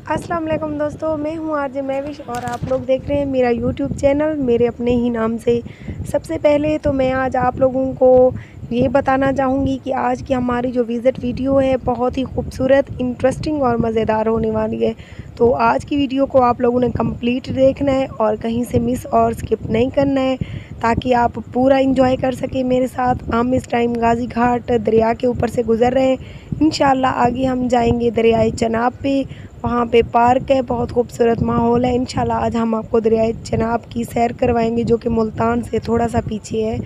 अस्सलाम वालेकुम दोस्तों, मैं हूँ आरजे महविश और आप लोग देख रहे हैं मेरा यूट्यूब चैनल मेरे अपने ही नाम से। सबसे पहले तो मैं आज आप लोगों को ये बताना चाहूँगी कि आज की हमारी जो विज़िट वीडियो है बहुत ही खूबसूरत, इंटरेस्टिंग और मज़ेदार होने वाली है। तो आज की वीडियो को आप लोगों ने कंप्लीट देखना है और कहीं से मिस और स्किप नहीं करना है, ताकि आप पूरा एंजॉय कर सकें मेरे साथ। हम इस टाइम गाज़ी घाट दरिया के ऊपर से गुज़र रहे हैं। इंशाल्लाह आगे हम जाएंगे दरियाए चनाब पे, वहाँ पे पार्क है, बहुत खूबसूरत माहौल है। इंशाल्लाह आज हम आपको दरियाए चनाब की सैर करवाएंगे, जो कि मुल्तान से थोड़ा सा पीछे है।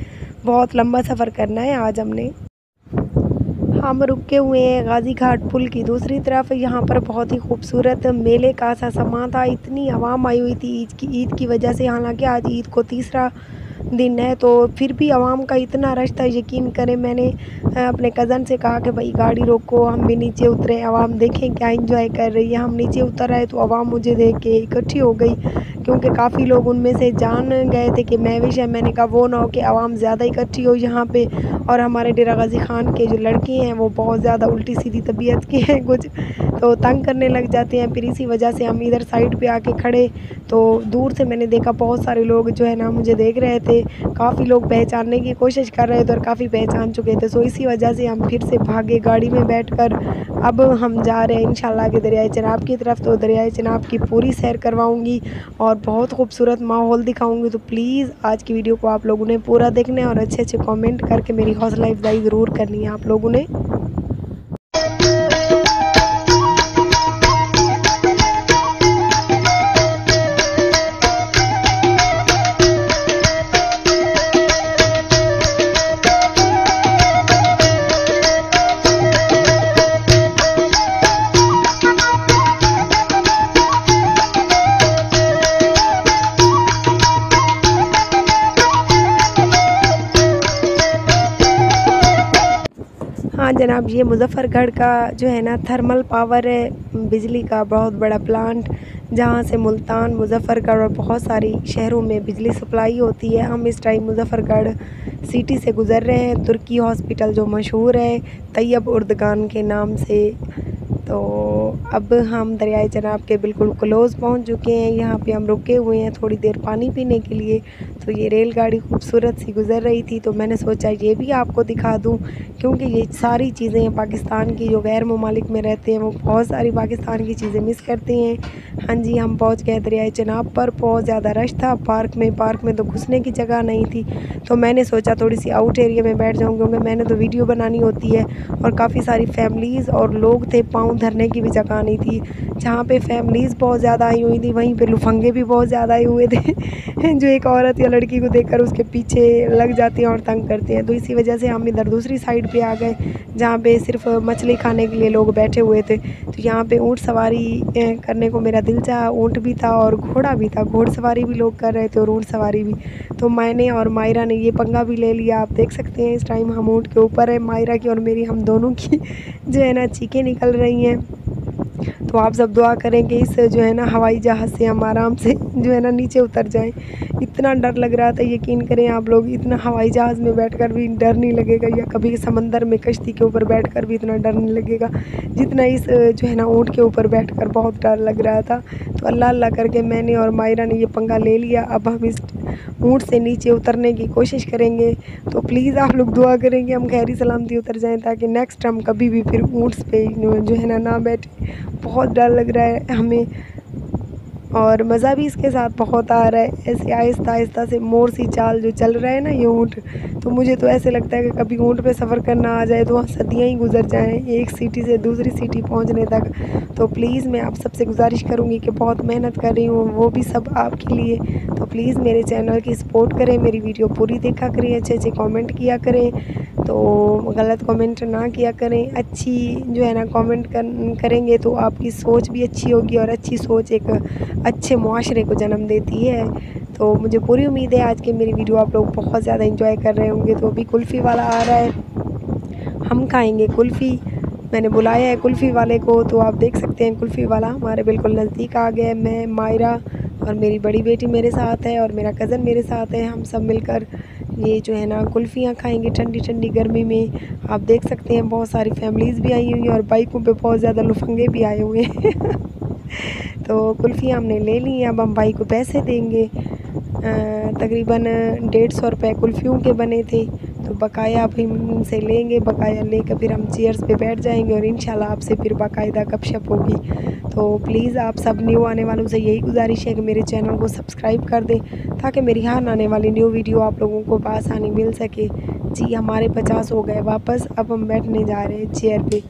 बहुत लंबा सफ़र करना है आज हमने। हम रुके हुए हैं गाज़ी घाट पुल की दूसरी तरफ। यहाँ पर बहुत ही खूबसूरत मेले का सा समा था। इतनी आवाम आई हुई थी ईद की वजह से, हालांकि आज ईद को तीसरा दिन है, तो फिर भी आवाम का इतना रश था। यकीन करें, मैंने अपने कज़न से कहा कि भाई गाड़ी रोको, हम भी नीचे उतरे, आवाम देखें क्या एंजॉय कर रही है। हम नीचे उतर आए तो आवाम मुझे देख के इकट्ठी हो गई, क्योंकि काफ़ी लोग उनमें से जान गए थे कि महविश है। मैंने कहा वो ना हो कि आवाम ज़्यादा इकट्ठी हो यहाँ पे। और हमारे डेरा गाज़ी ख़ान के जो लड़के हैं वो बहुत ज़्यादा उल्टी सीधी तबीयत के हैं कुछ, तो तंग करने लग जाते हैं। फिर इसी वजह से हम इधर साइड पे आके खड़े, तो दूर से मैंने देखा बहुत सारे लोग जो है ना मुझे देख रहे थे। काफ़ी लोग पहचानने की कोशिश कर रहे थे और काफ़ी पहचान चुके थे। सो इसी वजह से हम फिर से भागे गाड़ी में बैठकर। अब हम जा रहे हैं इंशाल्लाह के दरियाए चनाब की तरफ। तो दरियाए चनाब की पूरी सैर करवाऊंगी और बहुत खूबसूरत माहौल दिखाऊंगी। तो प्लीज़ आज की वीडियो को आप लोगों ने पूरा देखना है और अच्छे अच्छे कमेंट करके मेरी हौसला अफजाई ज़रूर करनी है आप लोगों ने। हाँ जनाब, ये मुज़फ़्फ़रगढ़ का जो है ना थर्मल पावर है, बिजली का बहुत बड़ा प्लांट, जहाँ से मुल्तान, मुज़फ़्फ़रगढ़ और बहुत सारी शहरों में बिजली सप्लाई होती है। हम इस टाइम मुज़फ़्फ़रगढ़ सिटी से गुज़र रहे हैं। तुर्की हॉस्पिटल जो मशहूर है तैयब उर्दगान के नाम से। तो अब हम दरियाए चनाब के बिल्कुल क्लोज़ पहुंच चुके हैं। यहाँ पे हम रुके हुए हैं थोड़ी देर पानी पीने के लिए। तो ये रेलगाड़ी खूबसूरत सी गुज़र रही थी, तो मैंने सोचा ये भी आपको दिखा दूं, क्योंकि ये सारी चीज़ें पाकिस्तान की जो गैर ममालिक में रहते हैं वो बहुत सारी पाकिस्तान की चीज़ें मिस करते हैं। हाँ जी, हम पहुँच गए दरियाए चनाब पर। बहुत ज़्यादा रश था पार्क में तो घुसने की जगह नहीं थी। तो मैंने सोचा थोड़ी सी आउट एरिया में बैठ जाऊँ, क्योंकि मैंने तो वीडियो बनानी होती है और काफ़ी सारी फैमिलीज़ और लोग थे, पाँव धरने की भी जगह नहीं थी। जहाँ पे फैमिलीज़ बहुत ज़्यादा आई हुई थी, वहीं पे लुफंगे भी बहुत ज़्यादा आए हुए थे जो एक औरत या लड़की को देखकर उसके पीछे लग जाते हैं और तंग करते हैं। तो इसी वजह से हम इधर दूसरी साइड पे आ गए, जहाँ पे सिर्फ मछली खाने के लिए लोग बैठे हुए थे। तो यहाँ पे ऊँट सवारी करने को मेरा दिल चाहा। ऊँट भी था और घोड़ा भी था, घोड़सवारी भी लोग कर रहे थे और ऊँट सवारी भी। तो मैंने और मायरा ने ये पंगा भी ले लिया। आप देख सकते हैं इस टाइम हम ऊँट के ऊपर है, मायरा की और मेरी, हम दोनों की जो है ना चीखें निकल रही हैं। तो आप सब दुआ करें कि इस जो है ना हवाई जहाज़ से हम आराम से जो है ना नीचे उतर जाएं। इतना डर लग रहा था, यकीन करें आप लोग, इतना हवाई जहाज़ में बैठकर भी डर नहीं लगेगा, या कभी समंदर में कश्ती के ऊपर बैठकर भी इतना डर नहीं लगेगा जितना इस जो है ना ऊँट के ऊपर बैठकर बहुत डर लग रहा था। तो अल्लाह अल्लाह करके मैंने और मायरा ने ये पंगा ले लिया। अब हम इस ऊँट से नीचे उतरने की कोशिश करेंगे। तो प्लीज़ आप लोग दुआ करें कि हम खैरी सलामती उतर जाएं, ताकि नेक्स्ट हम कभी भी फिर ऊँट पे जो है ना बैठे। बहुत डर लग रहा है हमें और मज़ा भी इसके साथ बहुत आ रहा है। ऐसे आहिस्ता आहिस्ता से मोर सी चाल जो चल रहा है ना ये ऊँट, तो मुझे तो ऐसे लगता है कि कभी ऊँट पे सफ़र करना आ जाए तो वहाँ सदियाँ ही गुजर जाएं, एक सिटी से दूसरी सिटी पहुँचने तक। तो प्लीज़ मैं आप सबसे गुजारिश करूँगी कि बहुत मेहनत कर रही हूँ, वो भी सब आपके लिए। तो प्लीज़ मेरे चैनल की सपोर्ट करें, मेरी वीडियो पूरी देखा करें, अच्छे अच्छे कमेंट किया करें, तो गलत कमेंट ना किया करें। अच्छी जो है ना कमेंट करेंगे तो आपकी सोच भी अच्छी होगी, और अच्छी सोच एक अच्छे मुआशरे को जन्म देती है। तो मुझे पूरी उम्मीद है आज की मेरी वीडियो आप लोग बहुत ज़्यादा एंजॉय कर रहे होंगे। तो अभी कुल्फ़ी वाला आ रहा है, हम खाएंगे कुल्फ़ी। मैंने बुलाया है कुल्फ़ी वाले को, तो आप देख सकते हैं कुल्फ़ी वाला हमारे बिल्कुल नज़दीक आ गया है। मैं, मायरा और मेरी बड़ी बेटी मेरे साथ है और मेरा कज़न मेरे साथ है। हम सब मिलकर ये जो है ना कुल्फ़ियाँ खाएंगे ठंडी ठंडी गर्मी में। आप देख सकते हैं बहुत सारी फैमिलीज़ भी आई हुई हैं और बाइकों पे बहुत ज़्यादा लुफंगे भी आए हुए हैं तो कुल्फ़ियाँ हमने ले ली हैं, अब हम भाई को पैसे देंगे। तकरीबन 150 रुपये कुल्फ़ियों के बने थे, तो बकाया अब हम उनसे लेंगे। बकाया लेकर फिर हम चेयर्स पे बैठ जाएंगे और इंशाल्लाह आपसे फिर बाकायदा गपशप होगी। तो प्लीज़ आप सब न्यू आने वालों से यही गुजारिश है कि मेरे चैनल को सब्सक्राइब कर दें, ताकि मेरी हर आने वाली न्यू वीडियो आप लोगों को बआसानी मिल सके। जी हमारे 50 हो गए वापस, अब हम बैठने जा रहे हैं चेयर पे।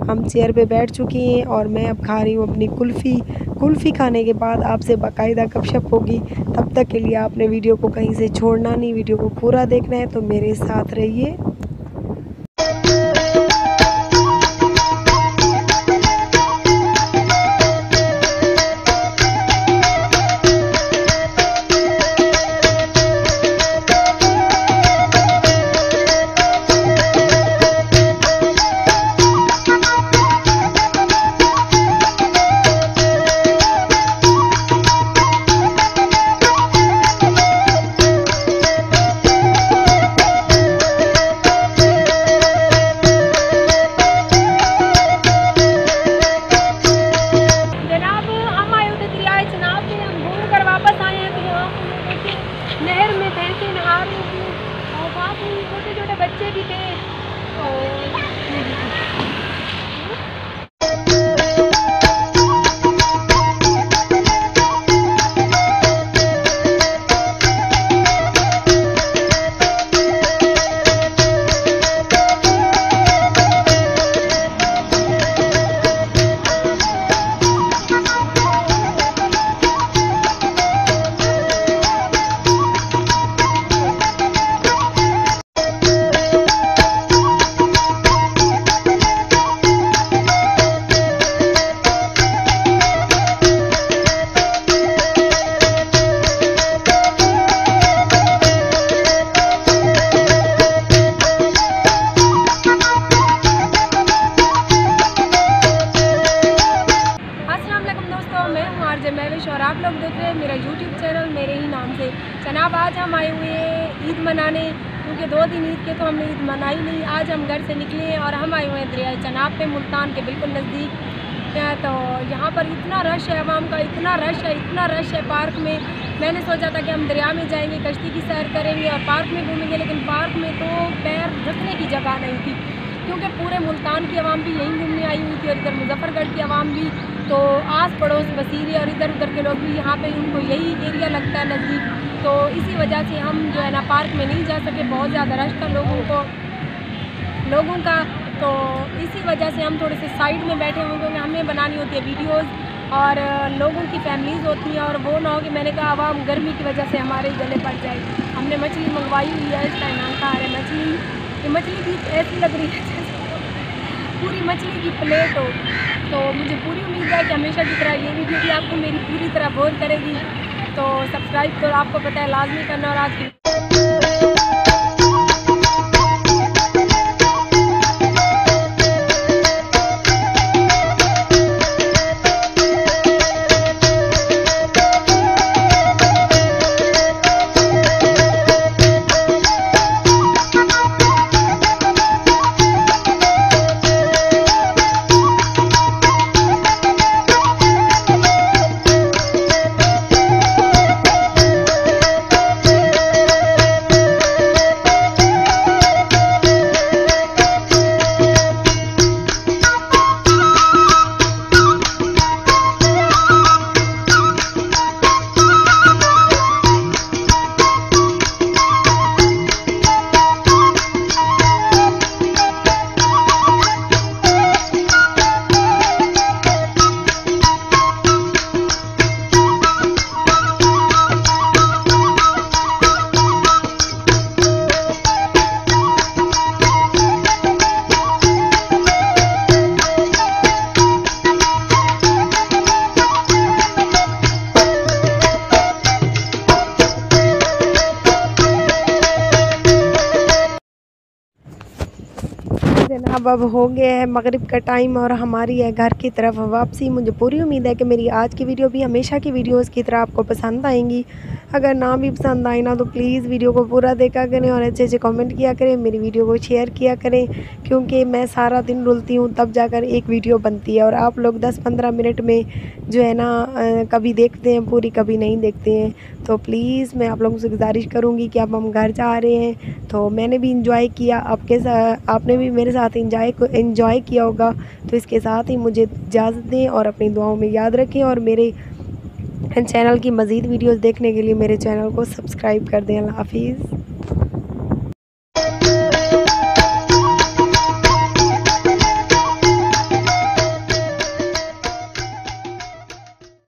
हम चेयर पे बैठ चुकी हैं और मैं अब खा रही हूँ अपनी कुल्फ़ी। कुल्फ़ी खाने के बाद आपसे बाकायदा गपशप होगी। तब तक के लिए आपने वीडियो को कहीं से छोड़ना नहीं, वीडियो को पूरा देखना है, तो मेरे साथ रहिए। नहर में भैंसें नहा रही थी और वहाँ पे छोटे छोटे बच्चे भी थे। और आप लोग देख रहे हैं मेरा YouTube चैनल मेरे ही नाम से। जनाब आज हम आए हुए हैं ईद मनाने, क्योंकि 2 दिन ईद के तो हमने ईद मनाई नहीं। आज हम घर से निकले हैं और हम आए हुए हैं दरिया चनाब पे, मुल्तान के बिल्कुल नज़दीक। तो यहाँ पर इतना रश है आवाम का, इतना रश है पार्क में। मैंने सोचा था कि हम दरिया में जाएंगे, कश्ती की सैर करेंगे और पार्क में घूमेंगे, लेकिन पार्क में तो पैर रखने की जगह नहीं थी, क्योंकि पूरे मुल्तान की आवाम भी यहीं घूमने आई हुई थी और इधर मुजफ्फरगढ़ की आवाम भी, तो आस पड़ोस बसीरे और इधर उधर के लोग भी यहाँ पे उनको यही एरिया लगता है नज़दीक। तो इसी वजह से हम जो है ना पार्क में नहीं जा सके, बहुत ज़्यादा रश था लोगों का। तो इसी वजह से हम थोड़े से साइड में बैठे हुए, क्योंकि हमें बनानी होती है वीडियोज़ और लोगों की फैमिलीज़ होती हैं, और वो ना हो कि मैंने कहा आवाम गर्मी की वजह से हमारे गले पड़ जाए। हमने मछली मंगवाई हुई है, इस टाइम हम खा रहे हैं मछली। ये मछली भी ऐसी लग रही है जैसे पूरी मछली की प्लेट हो। तो मुझे पूरी उम्मीद है कि हमेशा की तरह ये वीडियो भी आपको मेरी पूरी तरह बोर करेगी। तो सब्सक्राइब तो आपको पता है लाजमी करना। और आज की जनाब अब हो गया है मगरिब का टाइम और हमारी है घर की तरफ वापसी। मुझे पूरी उम्मीद है कि मेरी आज की वीडियो भी हमेशा की वीडियोस की तरह आपको पसंद आएंगी। अगर ना भी पसंद आए ना तो प्लीज़ वीडियो को पूरा देखा करें और अच्छे अच्छे कमेंट किया करें, मेरी वीडियो को शेयर किया करें, क्योंकि मैं सारा दिन रुलती हूँ तब जाकर एक वीडियो बनती है और आप लोग 10-15 मिनट में जो है ना कभी देखते हैं पूरी, कभी नहीं देखते हैं। तो प्लीज़ मैं आप लोगों से गुजारिश करूँगी कि अब हम घर जा रहे हैं, तो मैंने भी इंजॉय किया, आपके साथ आपने भी मेरे साथ इंजॉय किया होगा। तो इसके साथ ही मुझे इजाज़त दें और अपनी दुआओं में याद रखें और मेरे चैनल की मज़ीद वीडियोस देखने के लिए मेरे चैनल को सब्सक्राइब कर दें। अल्लाह हाफ़िज़।